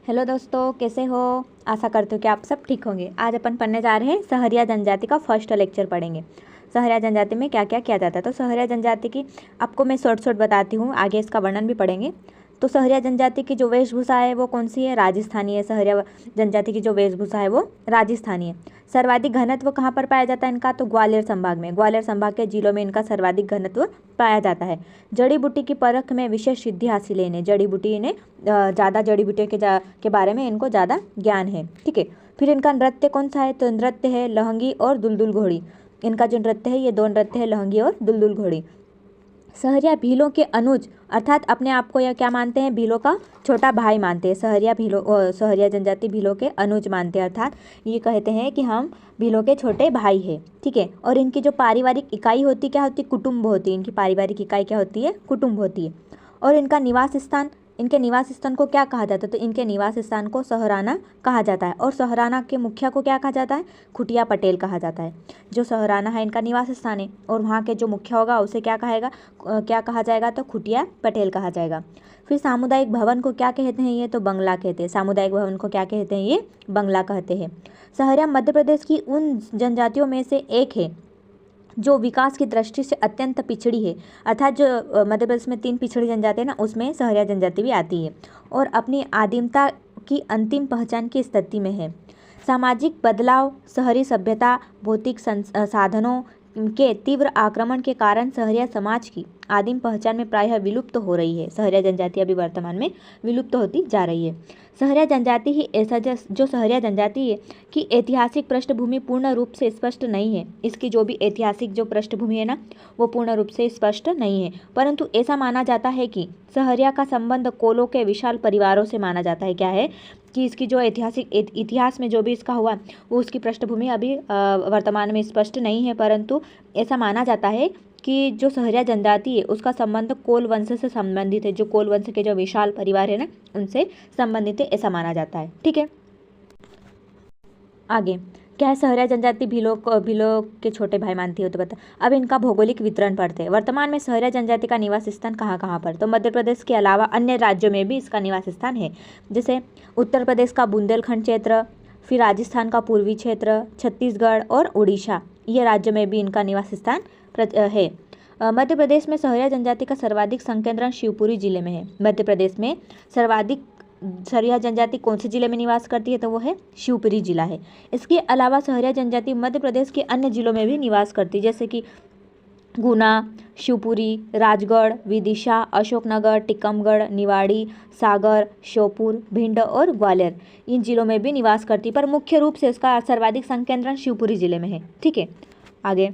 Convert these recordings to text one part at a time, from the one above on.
Hello दोस्तों, कैसे हो। आशा करती हूँ कि आप सब ठीक होंगे। आज अपन पढ़ने जा रहे हैं सहरिया जनजाति का फर्स्ट लेक्चर पढ़ेंगे। सहरिया जनजाति में क्या क्या किया जाता है। तो सहरिया जनजाति की आपको मैं शॉर्ट बताती हूँ, आगे इसका वर्णन भी पढ़ेंगे। तो सहरिया जनजाति की जो वेशभूषा है वो कौन सी है, राजस्थानी है। सहरिया जनजाति की जो वेशभूषा है वो राजस्थानी है। सर्वाधिक घनत्व कहाँ पर पाया जाता है इनका, तो ग्वालियर संभाग में। ग्वालियर संभाग के जिलों में इनका सर्वाधिक घनत्व पाया जाता है। जड़ी बूटी की परख में विशेष सिद्धि हासिल है इन्हें। जड़ी बूटी इन्हें ज़्यादा जड़ी बूटियों के बारे में इनको ज़्यादा ज्ञान है। ठीक है, फिर इनका नृत्य कौन सा है, तो नृत्य है लहंगी और दुलदुल घोड़ी। इनका जो नृत्य है ये दो नृत्य है, लहंगी और दुलदुल घोड़ी। सहरिया भीलों के अनुज अर्थात अपने आप को यह क्या मानते हैं, भीलों का छोटा भाई मानते हैं। सहरिया जनजाति भीलों के अनुज मानते हैं, अर्थात ये कहते हैं कि हम भीलों के छोटे भाई हैं। ठीक है, और इनकी जो पारिवारिक इकाई होती क्या होती, कुटुंब होती है। इनकी पारिवारिक इकाई क्या होती है, कुटुंब होती है। और इनका निवास स्थान, इनके निवास स्थान को क्या कहा जाता है, तो इनके निवास स्थान को सहराना कहा जाता है। और सहराना के मुखिया को क्या कहा जाता है, खुटिया पटेल कहा जाता है। जो सहराना है इनका निवास स्थान है, और वहाँ के जो मुखिया होगा उसे क्या कहा जाएगा, तो खुटिया पटेल कहा जाएगा। फिर सामुदायिक भवन को क्या कहते हैं, ये तो बंगला कहते हैं। सामुदायिक भवन को क्या कहते हैं, ये बंगला कहते हैं। सहरिया मध्य प्रदेश की उन जनजातियों में से एक है जो विकास की दृष्टि से अत्यंत पिछड़ी है। अर्थात जो मध्य प्रदेश में 3 पिछड़ी जनजाति है ना, उसमें सहरिया जनजाति भी आती है और अपनी आदिमता की अंतिम पहचान की स्थिति में है। सामाजिक बदलाव, शहरी सभ्यता, भौतिक साधनों के तीव्र आक्रमण के कारण सहरिया समाज की आदिम पहचान में प्रायः विलुप्त हो रही है। सहरिया जनजाति अभी वर्तमान में विलुप्त होती जा रही है। सहरिया जनजाति ही ऐसा जो सहरिया जनजाति है कि ऐतिहासिक पृष्ठभूमि पूर्ण रूप से स्पष्ट नहीं है। इसकी जो भी ऐतिहासिक जो पृष्ठभूमि है ना, वो पूर्ण रूप से स्पष्ट नहीं है, परंतु ऐसा माना जाता है कि सहरिया का संबंध कोलों के विशाल परिवारों से माना जाता है। क्या है कि इसकी जो ऐतिहासिक इतिहास में जो भी इसका हुआ वो उसकी पृष्ठभूमि अभी वर्तमान में स्पष्ट नहीं है, परंतु ऐसा माना जाता है कि जो सहरिया जनजाति है उसका संबंध कोल वंश से संबंधित है। जो कोल वंश के जो विशाल परिवार है ना, उनसे संबंधित है, ऐसा माना जाता है। ठीक है, आगे क्या है, सहरिया जनजाति भीलों के छोटे भाई मानती है, तो बता। अब इनका भौगोलिक वितरण पढ़ते हैं। वर्तमान में सहरिया जनजाति का निवास स्थान कहाँ कहाँ पर, तो मध्य प्रदेश के अलावा अन्य राज्यों में भी इसका निवास स्थान है। जैसे उत्तर प्रदेश का बुंदेलखंड क्षेत्र, फिर राजस्थान का पूर्वी क्षेत्र, छत्तीसगढ़ और उड़ीसा, ये राज्यों में भी इनका निवास स्थान है। मध्य प्रदेश में सहरिया जनजाति का सर्वाधिक संकेंद्रण शिवपुरी जिले में है। मध्य प्रदेश में सर्वाधिक सहरिया जनजाति कौन से जिले में निवास करती है, तो वो है शिवपुरी जिला है। इसके अलावा सहरिया जनजाति मध्य प्रदेश के अन्य जिलों में भी निवास करती है, जैसे कि गुना, शिवपुरी, राजगढ़, विदिशा, अशोकनगर, टीकमगढ़, निवाड़ी, सागर, श्योपुर, भिंड और ग्वालियर, इन जिलों में भी निवास करती है, पर मुख्य रूप से इसका सर्वाधिक संकेंद्रण शिवपुरी जिले में है। ठीक है, आगे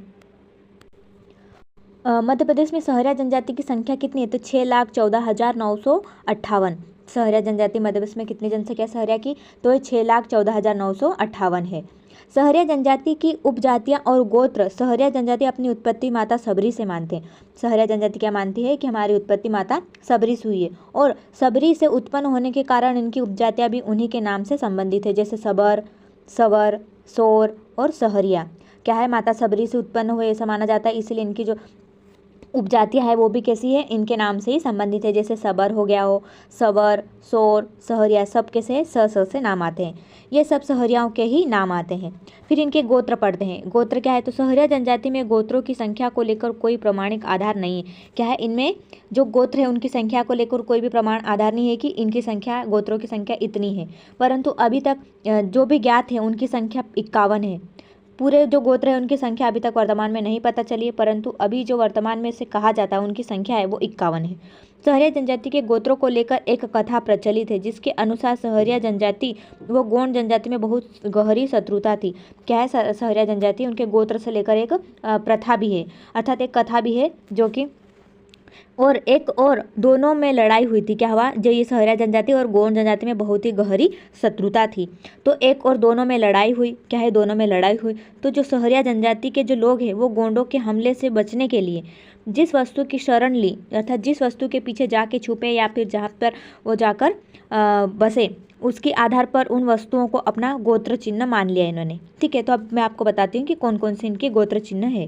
मध्य प्रदेश में सहरिया जनजाति की संख्या कितनी है, तो 6,14,958। सहरिया जनजाति मध्य प्रदेश में कितनी जनसंख्या सहरिया की, तो 6,14,958 है। सहरिया जनजाति की उपजातियां और गोत्र, सहरिया जनजाति अपनी उत्पत्ति माता सबरी से मानते हैं। सहरिया जनजाति क्या मानती है कि हमारी उत्पत्ति माता सबरी से हुई है, और सबरी से उत्पन्न होने के कारण इनकी उपजातियां भी उन्हीं के नाम से संबंधित है, जैसे सबर, सवर, सोर और सहरिया। क्या है, माता सबरी से उत्पन्न हुए ऐसा माना जाता है, इसलिए इनकी जो उपजातियाँ है वो भी कैसी है, इनके नाम से ही संबंधित है। जैसे सबर हो गया हो, सवर, सोर, सहरिया, सब कैसे है, स से नाम आते हैं। ये सब सहरियाओं के ही नाम आते हैं। फिर इनके गोत्र पढ़ते हैं। गोत्र क्या है, तो सहरिया जनजाति में गोत्रों की संख्या को लेकर कोई प्रमाणिक आधार नहीं है। क्या है, इनमें जो गोत्र है उनकी संख्या को लेकर कोई भी प्रमाण आधार नहीं है कि इनकी संख्या, गोत्रों की संख्या इतनी है, परंतु अभी तक जो भी ज्ञात है उनकी संख्या 51 है। पूरे जो गोत्र है उनकी संख्या अभी तक वर्तमान में नहीं पता चली है, परंतु अभी जो वर्तमान में से कहा जाता है उनकी संख्या है वो 51 है। सहरिया जनजाति के गोत्रों को लेकर एक कथा प्रचलित है, जिसके अनुसार सहरिया जनजाति व गोंड जनजाति में बहुत गहरी शत्रुता थी। क्या है, सहरिया जनजाति उनके गोत्र से लेकर एक प्रथा भी है, अर्थात एक कथा भी है जो कि और दोनों में लड़ाई हुई थी। क्या हुआ, जो ये सहरिया जनजाति और गोंड जनजाति में बहुत ही गहरी शत्रुता थी, तो एक और दोनों में लड़ाई हुई। क्या है, दोनों में लड़ाई हुई, तो जो सहरिया जनजाति के जो लोग हैं वो गोंडों के हमले से बचने के लिए जिस वस्तु की शरण ली, अर्थात जिस वस्तु के पीछे जाके छुपे या फिर जहाँ पर वो जाकर बसे, उसके आधार पर उन वस्तुओं को अपना गोत्र चिन्ह मान लिया इन्होंने। ठीक है, तो अब मैं आपको बताती हूँ कि कौन कौन से इनके गोत्र चिन्ह है।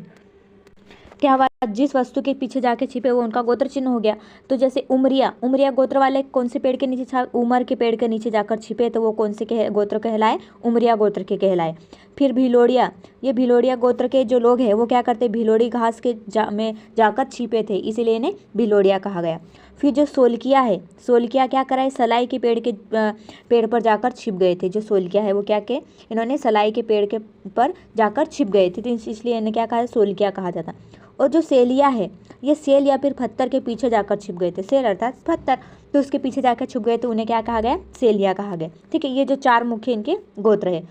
क्या हुआ, जिस वस्तु के पीछे जाके छिपे वो उनका गोत्र चिन्ह हो गया। तो जैसे उमरिया, उमरिया गोत्र वाले कौन से पेड़ के नीचे उमर के पेड़ के नीचे जाकर छिपे तो वो कौन से गोत्र कहलाए? उमरिया गोत्र के कहलाए। फिर भिलोड़िया, ये भिलोड़िया गोत्र के जो लोग हैं वो क्या करते, भिलोड़ी घास के में जाकर छिपे थे, इसीलिए इन्हें भिलोड़िया कहा गया। फिर जो सोलकिया है, सोलकिया क्या करा है, सलाई के पेड़ पर जाकर छिप गए थे। जो सोलकिया है वो क्या के, इन्होंने सलाई के पेड़ के पर जाकर छिप गए थे, तो इसलिए इन्हें क्या कहा है, सोलकिया कहा जाता। और जो सेलिया है, ये सेल या फिर पत्थर के पीछे जाकर छिप गए थे, सेल अर्थात पत्थर, तो उसके पीछे जाकर छुप गए तो उन्हें क्या कहा गया, सेलिया कहा गया। ठीक है, ये जो 4 मुख्य इनके गोत्र है।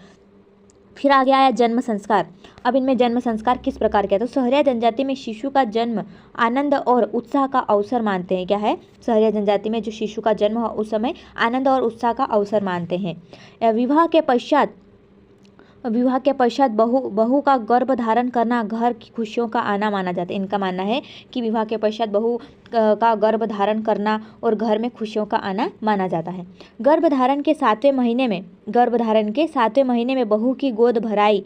फिर आ गया है जन्म संस्कार। अब इनमें जन्म संस्कार किस प्रकार का है, तो सहरिया जनजाति में शिशु का जन्म आनंद और उत्साह का अवसर मानते हैं। क्या है, सहरिया जनजाति में जो शिशु का जन्म हो उस समय आनंद और उत्साह का अवसर मानते हैं। विवाह के पश्चात बहू का गर्भ धारण करना घर की खुशियों का आना माना जाता है। इनका मानना है कि विवाह के पश्चात बहू का गर्भ धारण करना और घर में खुशियों का आना माना जाता है। गर्भधारण के 7वें महीने में बहू की गोद भराई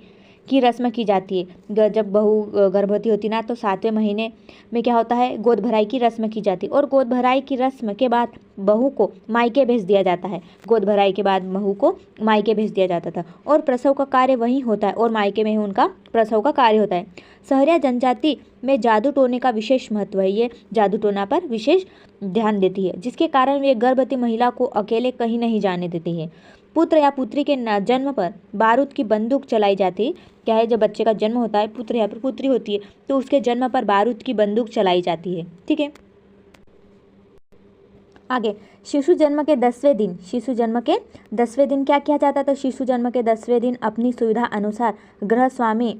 की रस्म की जाती है। जब बहू गर्भवती होती ना तो 7वें महीने में क्या होता है, गोद भराई की रस्म की जाती है। और गोद भराई की रस्म के बाद बहू को मायके भेज दिया जाता है। गोद भराई के बाद बहू को मायके भेज दिया जाता था और प्रसव का कार्य वहीं होता है और मायके में ही उनका प्रसव का कार्य होता है। सहरिया जनजाति में जादू टोने का विशेष महत्व है। ये जादू टोना पर विशेष ध्यान देती है, जिसके कारण वे गर्भवती महिला को अकेले कहीं नहीं जाने देती है। पुत्र या पुत्री के जन्म पर बारूद की बंदूक चलाई जाती है। क्या है, जब बच्चे का जन्म होता है, पुत्र या फिर पुत्री होती है, तो उसके जन्म पर बारूद की बंदूक चलाई जाती है। ठीक है, आगे शिशु जन्म के 10वें दिन, शिशु जन्म के 10वें दिन क्या किया जाता है, तो शिशु जन्म के 10वें दिन अपनी सुविधा अनुसार गृह स्वामी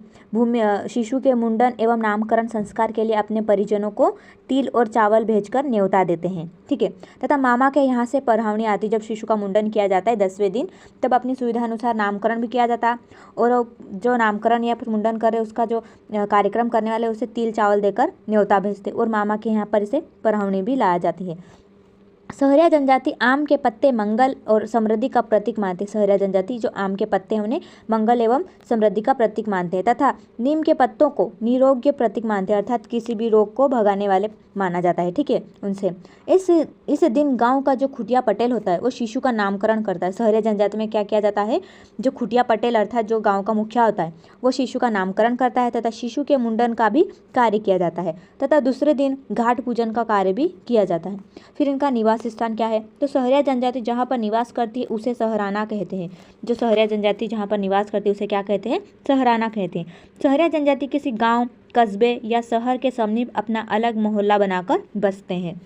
शिशु के मुंडन एवं नामकरण संस्कार के लिए अपने परिजनों को तिल और चावल भेजकर न्योता देते हैं। ठीक है, तथा मामा के यहाँ से परहावनी आती। जब शिशु का मुंडन किया जाता है 10वें दिन, तब अपनी सुविधा अनुसार नामकरण भी किया जाता है और जो नामकरण या फिर मुंडन करे उसका जो कार्यक्रम करने वाले उसे तिल चावल देकर न्योता भेजते और मामा के यहाँ पर इसे परहावनी भी लाया जाती है। सहरिया जनजाति आम के पत्ते मंगल और समृद्धि का प्रतीक मानते हैं। सहरिया जनजाति जो आम के पत्ते हैं उन्हें मंगल एवं समृद्धि का प्रतीक मानते हैं तथा नीम के पत्तों को निरोग्य प्रतीक मानते हैं, अर्थात किसी भी रोग को भगाने वाले माना जाता है। ठीक है, उनसे इस दिन गांव का जो खुटिया पटेल होता है वो शिशु का नामकरण करता है। सहरिया जनजाति में क्या किया जाता है, जो खुटिया पटेल अर्थात जो गाँव का मुखिया होता है वो शिशु का नामकरण करता है तथा शिशु के मुंडन का भी कार्य किया जाता है तथा दूसरे दिन घाट पूजन का कार्य भी किया जाता है। फिर इनका निवास स्थान क्या है, तो सहरिया जनजाति जहाँ पर निवास करती है उसे सहराना कहते हैं। जो सहरिया जनजाति जहाँ पर निवास करती है उसे क्या कहते हैं, सहराना कहते हैं। सहरिया जनजाति किसी गांव, कस्बे या शहर के समीप अपना अलग मोहल्ला बनाकर बसते हैं।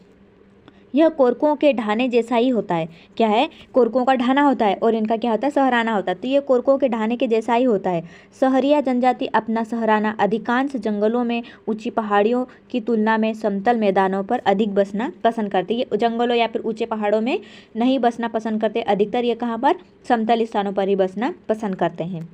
यह कोरकों के ढाने जैसा ही होता है। क्या है, कोरकों का ढाना होता है और इनका क्या होता है, सहराना होता है। तो ये कोरकों के ढाने के जैसा ही होता है। सहरिया जनजाति अपना सहराना अधिकांश जंगलों में ऊंची पहाड़ियों की तुलना में समतल मैदानों पर अधिक बसना पसंद करते हैं। ये जंगलों या फिर ऊंचे पहाड़ों में नहीं बसना पसंद करते, अधिकतर ये कहाँ पर, समतल स्थानों पर ही बसना पसंद करते हैं।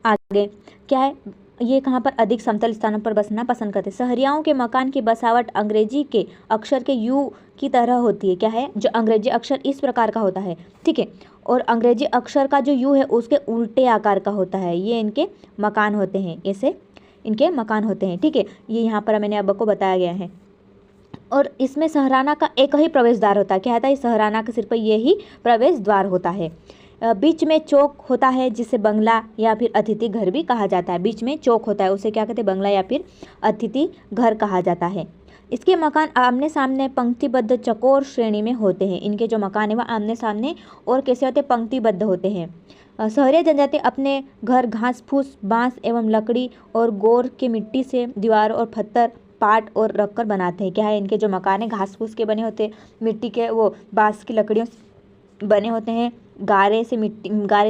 आगे क्या है, ये कहाँ पर अधिक समतल स्थानों पर बसना पसंद करते हैं। सहरियाओं के मकान की बसावट अंग्रेजी के अक्षर के यू की तरह होती है। क्या है, जो अंग्रेजी अक्षर इस प्रकार का होता है। ठीक है, और अंग्रेजी अक्षर का जो यू है उसके उल्टे आकार का होता है। ये इनके मकान होते हैं, ऐसे इनके मकान होते हैं। ठीक है, ये यहाँ पर मैंने आपको बताया गया है। और इसमें सहराना का एक ही प्रवेश द्वार होता है। क्या होता है, सहराना का सिर्फ यही प्रवेश द्वार होता है। बीच में चौक होता है जिसे बंगला या फिर अतिथि घर भी कहा जाता है। बीच में चौक होता है उसे क्या कहते हैं, बंगला या फिर अतिथि घर कहा जाता है। इसके मकान आमने सामने पंक्तिबद्ध चौकोर श्रेणी में होते हैं। इनके जो मकान है वह आमने सामने और कैसे होते हैं, पंक्तिबद्ध होते हैं। सहरिया जनजाति अपने घर घास फूस, बांस एवं लकड़ी और गोर के मिट्टी से दीवार और पत्थर, पाट और रखकर बनाते हैं। क्या है, इनके जो मकान है घास फूस के बने होते हैं, मिट्टी के वो बांस की लकड़ियों से बने होते हैं। गारे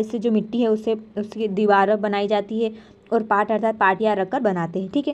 से जो मिट्टी है उससे उसकी दीवार बनाई जाती है और पाट अर्थात पाटियाँ रखकर बनाते हैं। ठीक है,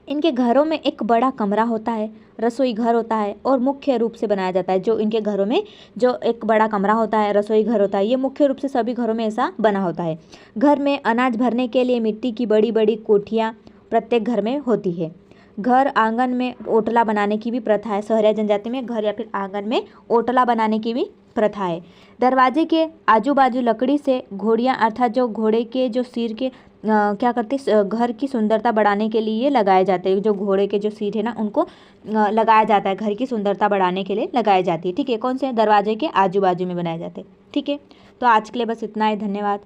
इनके घरों में एक बड़ा कमरा होता है, रसोई घर होता है और मुख्य रूप से बनाया जाता है। जो इनके घरों में जो एक बड़ा कमरा होता है, रसोई घर होता है, ये मुख्य रूप से सभी घरों में ऐसा बना होता है। घर में अनाज भरने के लिए मिट्टी की बड़ी बड़ी कोठियाँ प्रत्येक घर में होती है। घर आंगन में ओटला बनाने की भी प्रथा है। सहरिया जनजाति में घर या फिर आंगन में ओटला बनाने की भी प्रथा है। दरवाजे के आजू बाजू लकड़ी से घोड़ियाँ अर्थात जो घोड़े के जो सिर के क्या करते घर की सुंदरता बढ़ाने के लिए लगाए जाते हैं। जो घोड़े के जो सीट है ना उनको लगाया जाता है, घर की सुंदरता बढ़ाने के लिए लगाई जाती है। ठीक है, कौन से दरवाजे के आजू बाजू में बनाए जाते हैं। ठीक है, तो आज के लिए बस इतना ही। धन्यवाद।